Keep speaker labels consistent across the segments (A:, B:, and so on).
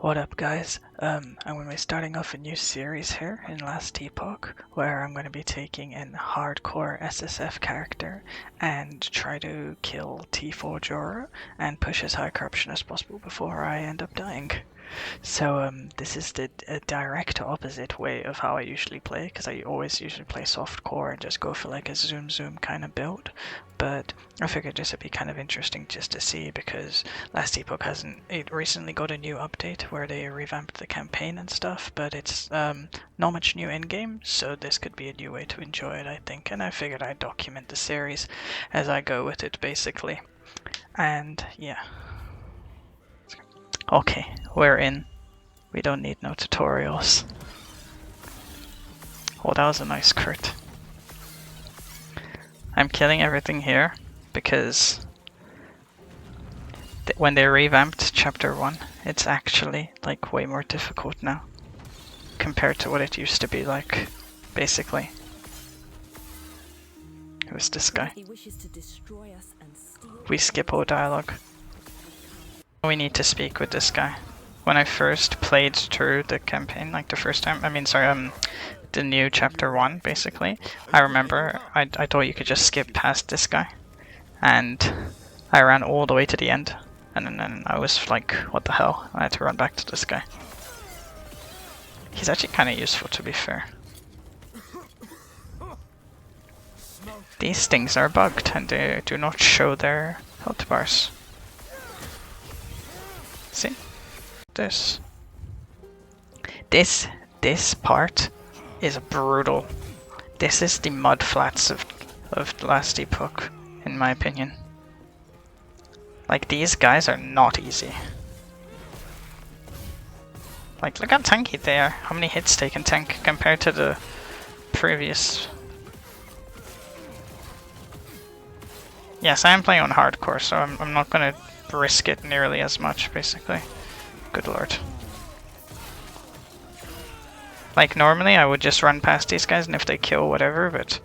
A: What up, guys? I'm going to be starting off a new series here in Last Epoch, where I'm going to be taking an hardcore SSF character and try to kill T4 Jora and push as high corruption as possible before I end up dying. So this is the direct opposite way of how I usually play, because I always usually play softcore and just go for like a zoom kind of build. But I figured this would be kind of interesting just to see, because Last Epoch it recently got a new update where they revamped the campaign and stuff, but it's not much new in-game, so this could be a new way to enjoy it, I think, and I figured I'd document the series as I go with it, basically. And yeah. Okay, we're in. We don't need no tutorials. Oh, that was a nice crit. I'm killing everything here because when they revamped Chapter 1, it's actually like way more difficult now compared to what it used to be like, basically. Who's this guy? We skip all dialogue. We need to speak with this guy. When I first played through the campaign, like the first time, the new Chapter 1, basically, I remember I thought you could just skip past this guy. And I ran all the way to the end. And then I was like, what the hell? I had to run back to this guy. He's actually kind of useful, to be fair. These things are bugged and they do not show their health bars. See? This part is brutal. This is the mud flats of Last Epoch, in my opinion. Like, these guys are not easy. Like, look how tanky they are. How many hits they can tank compared to the previous. Yes, I am playing on hardcore, so I'm not gonna risk it nearly as much, basically. Good lord. Like, normally I would just run past these guys and if they kill, whatever, but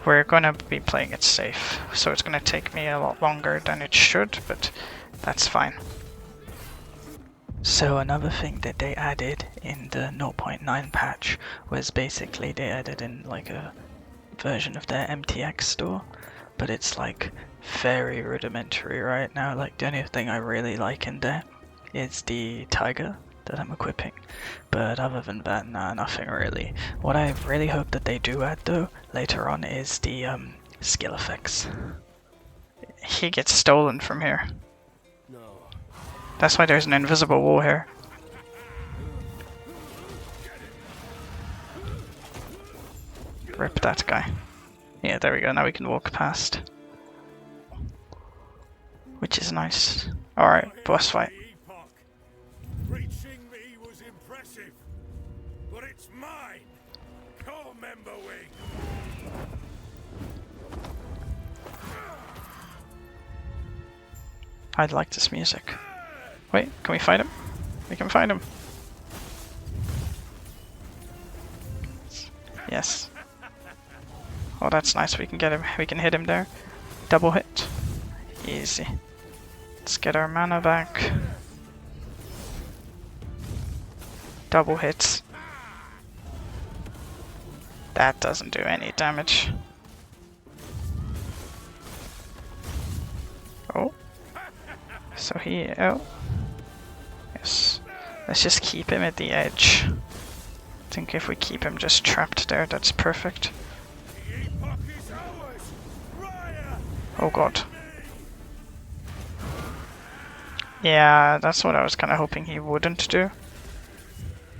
A: we're gonna be playing it safe. So it's gonna take me a lot longer than it should, but that's fine. So another thing that they added in the 0.9 patch was basically they added in like a version of their MTX store, but it's like very rudimentary right now. Like, the only thing I really like in there is the tiger that I'm equipping, but other than that, nah, nothing really. What I really hope that they do add though later on is the skill effects. He gets stolen from here. That's why there's an invisible wall here. Rip that guy. Yeah, there we go, now we can walk past. Which is nice. Alright, boss fight.
B: Reaching me was impressive, but it's mine. Core member wing.
A: I'd like this music. Wait, can we fight him? We can fight him. Yes. Oh, that's nice. We can get him. We can hit him there. Double hit. Easy. Let's get our mana back. Double hits. That doesn't do any damage. Oh. So oh. Yes. Let's just keep him at the edge. I think if we keep him just trapped there, that's perfect. Oh god. Yeah, that's what I was kind of hoping he wouldn't do.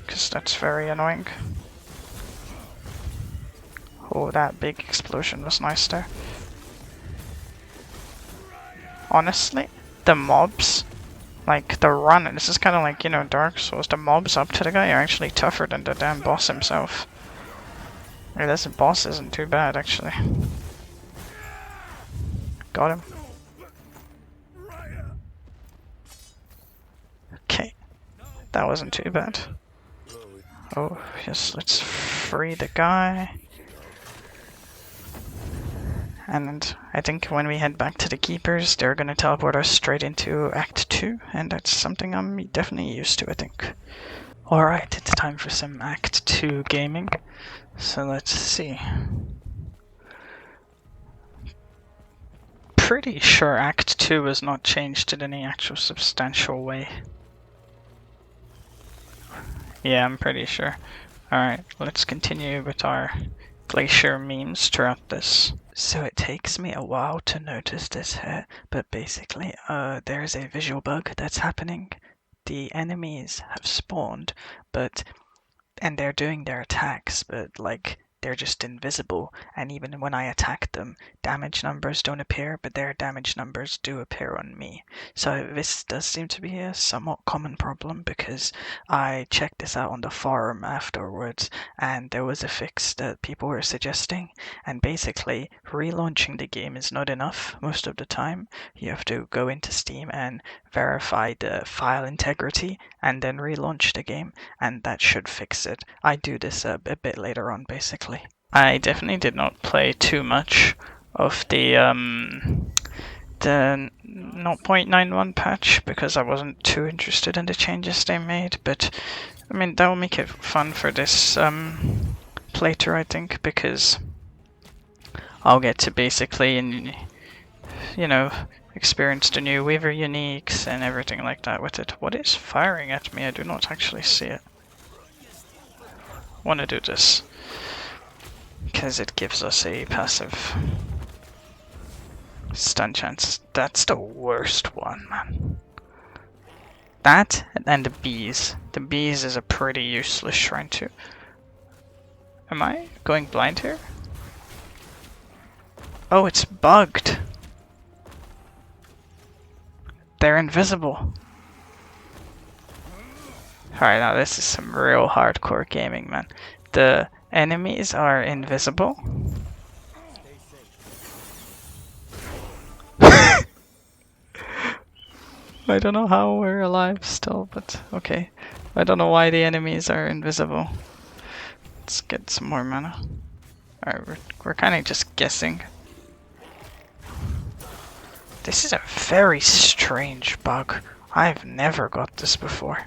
A: Because that's very annoying. Oh, that big explosion was nice there. Honestly, the mobs, like the run, and this is kind of like, you know, Dark Souls, the mobs up to the guy are actually tougher than the damn boss himself. Yeah, this boss isn't too bad, actually. Got him. Okay, that wasn't too bad. Oh, yes, let's free the guy. And I think when we head back to the Keepers, they're going to teleport us straight into Act 2, and that's something I'm definitely used to, I think. Alright, it's time for some Act 2 gaming. So let's see. Pretty sure Act 2 was not changed in any actual substantial way. Yeah, I'm pretty sure. Alright, let's continue with our glacier memes throughout this. So it takes me a while to notice this here, but basically there's a visual bug that's happening. The enemies have spawned, and they're doing their attacks, but like they're just invisible, and even when I attack them, damage numbers don't appear, but their damage numbers do appear on me. So this does seem to be a somewhat common problem, because I checked this out on the forum afterwards, and there was a fix that people were suggesting, and basically relaunching the game is not enough most of the time. You have to go into Steam and verify the file integrity and then relaunch the game, and that should fix it. I do this a bit later on, basically. I definitely did not play too much of the 0.91 patch because I wasn't too interested in the changes they made, but I mean that will make it fun for this playthrough, I think, because I'll get to basically, you know, experience the new Weaver uniques and everything like that with it. What is firing at me? I do not actually see it. Want to do this because it gives us a passive stun chance. That's the worst one, man. That and the bees. The bees is a pretty useless shrine too. Am I going blind here? Oh, it's bugged. They're invisible. Alright, now this is some real hardcore gaming, man. The enemies are invisible. I don't know how we're alive still, but okay. I don't know why the enemies are invisible. Let's get some more mana. Alright, we're kind of just guessing. This is a very strange bug. I've never got this before.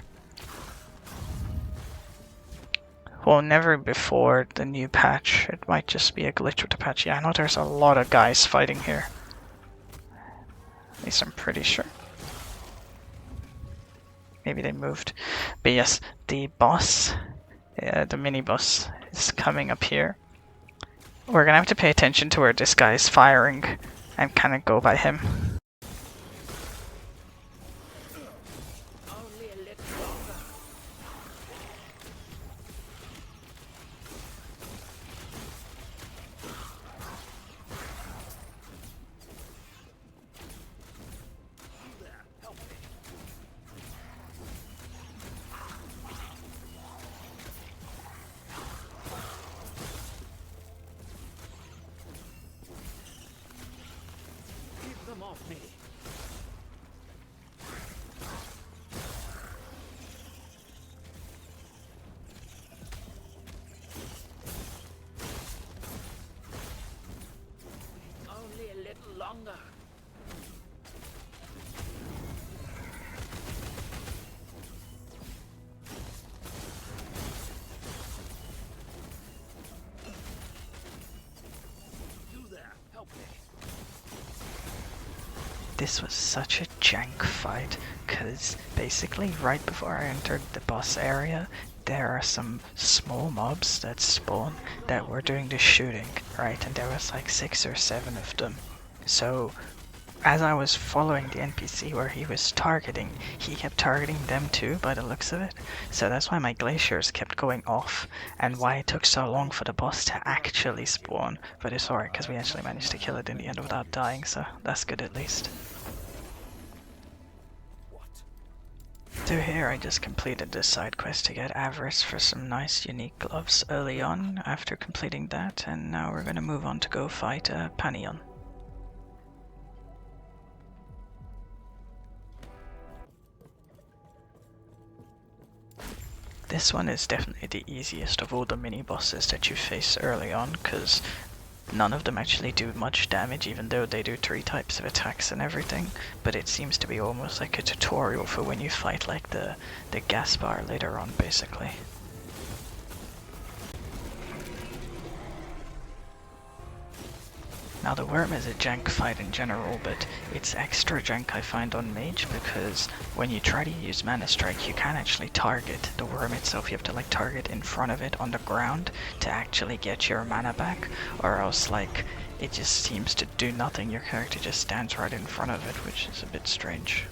A: Well, never before the new patch. It might just be a glitch with the patch. Yeah, I know there's a lot of guys fighting here. At least I'm pretty sure. Maybe they moved. But yes, the boss, the mini boss, is coming up here. We're gonna have to pay attention to where this guy is firing and kind of go by him.
B: Off me. Only a little longer. You there, help me.
A: This was such a jank fight, because basically right before I entered the boss area, there are some small mobs that spawn that were doing the shooting, right? And there was like 6 or 7 of them. So as I was following the NPC where he was targeting, he kept targeting them too by the looks of it. So that's why my glaciers kept going off, and why it took so long for the boss to actually spawn. But it's alright, because we actually managed to kill it in the end without dying, so that's good at least. So here I just completed this side quest to get Avarice for some nice unique gloves early on after completing that, and now we're gonna move on to go fight Panion. This one is definitely the easiest of all the mini bosses that you face early on, because None of them actually do much damage, even though they do 3 types of attacks and everything, but it seems to be almost like a tutorial for when you fight like the gas bar later on, basically. Now the worm is a jank fight in general, but it's extra jank I find on mage, because when you try to use mana strike you can't actually target the worm itself. You have to like target in front of it on the ground to actually get your mana back, or else like it just seems to do nothing. Your character just stands right in front of it, which is a bit strange.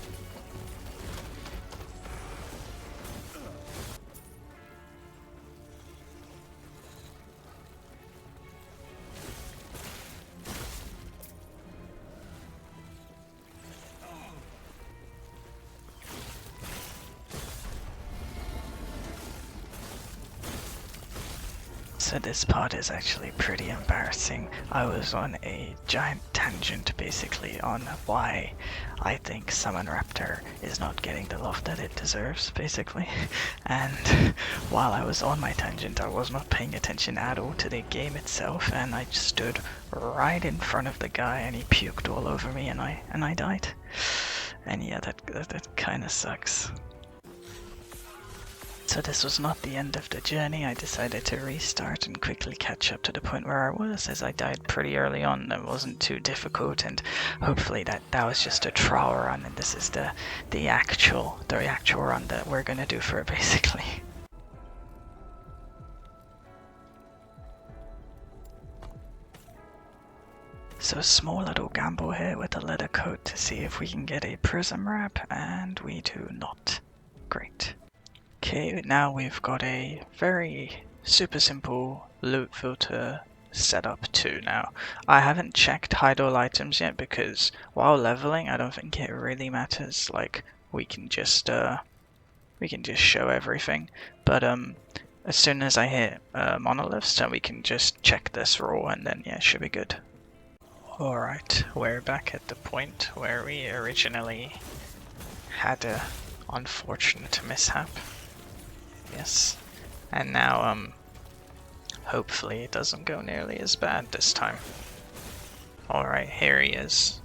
A: So this part is actually pretty embarrassing. I was on a giant tangent basically on why I think Summon Raptor is not getting the love that it deserves, basically. And while I was on my tangent, I was not paying attention at all to the game itself, and I just stood right in front of the guy and he puked all over me and I died. And yeah, that kinda sucks. So this was not the end of the journey. I decided to restart and quickly catch up to the point where I was, as I died pretty early on. It wasn't too difficult, and hopefully that was just a trial run, and this is the actual run that we're gonna do for it, basically. So small little gamble here with the leather coat to see if we can get a prism wrap, and we do not. Great. Okay, now we've got a very super simple loot filter setup too. Now, I haven't checked hide all items yet because while leveling, I don't think it really matters. Like, we can just show everything. But as soon as I hit monoliths, then we can just check this rule, and then yeah, it should be good. Alright, we're back at the point where we originally had a unfortunate mishap. Yes, and now hopefully it doesn't go nearly as bad this time. Alright, here he is.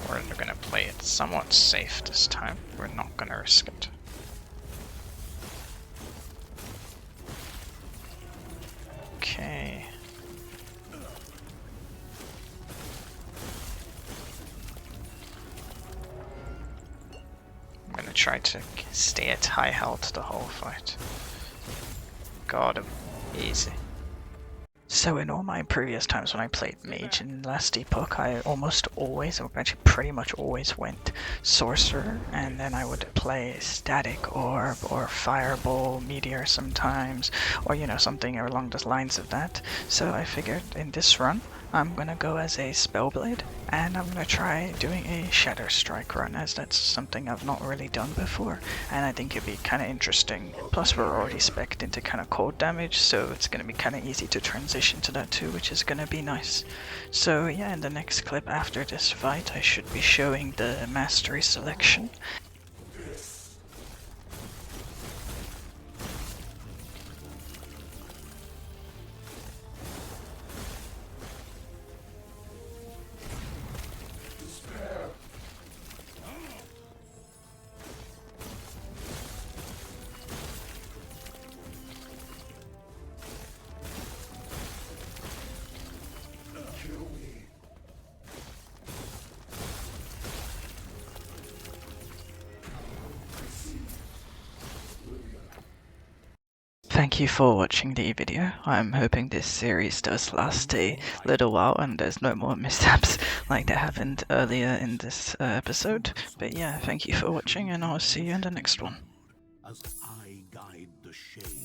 A: We're gonna play it somewhat safe this time. We're not gonna risk it. Okay. I'm gonna try to stay at high health the whole fight. Got him. Easy. So in all my previous times when I played mage in last Epoch, I almost always, or actually pretty much always went sorcerer, and then I would play static orb or fireball meteor sometimes, or you know, something along the lines of that. So I figured in this run I'm gonna go as a spellblade, and I'm gonna try doing a shatter strike run, as that's something I've not really done before, and I think it'd be kind of interesting. Plus we're already spec'd into kind of cold damage, so it's gonna be kind of easy to transition to that too, which is gonna be nice. So yeah, in the next clip after this fight I should be showing the mastery selection. Thank you for watching the video. I'm hoping this series does last a little while and there's no more mishaps like that happened earlier in this episode. But yeah, thank you for watching and I'll see you in the next one.
B: As I guide the shade.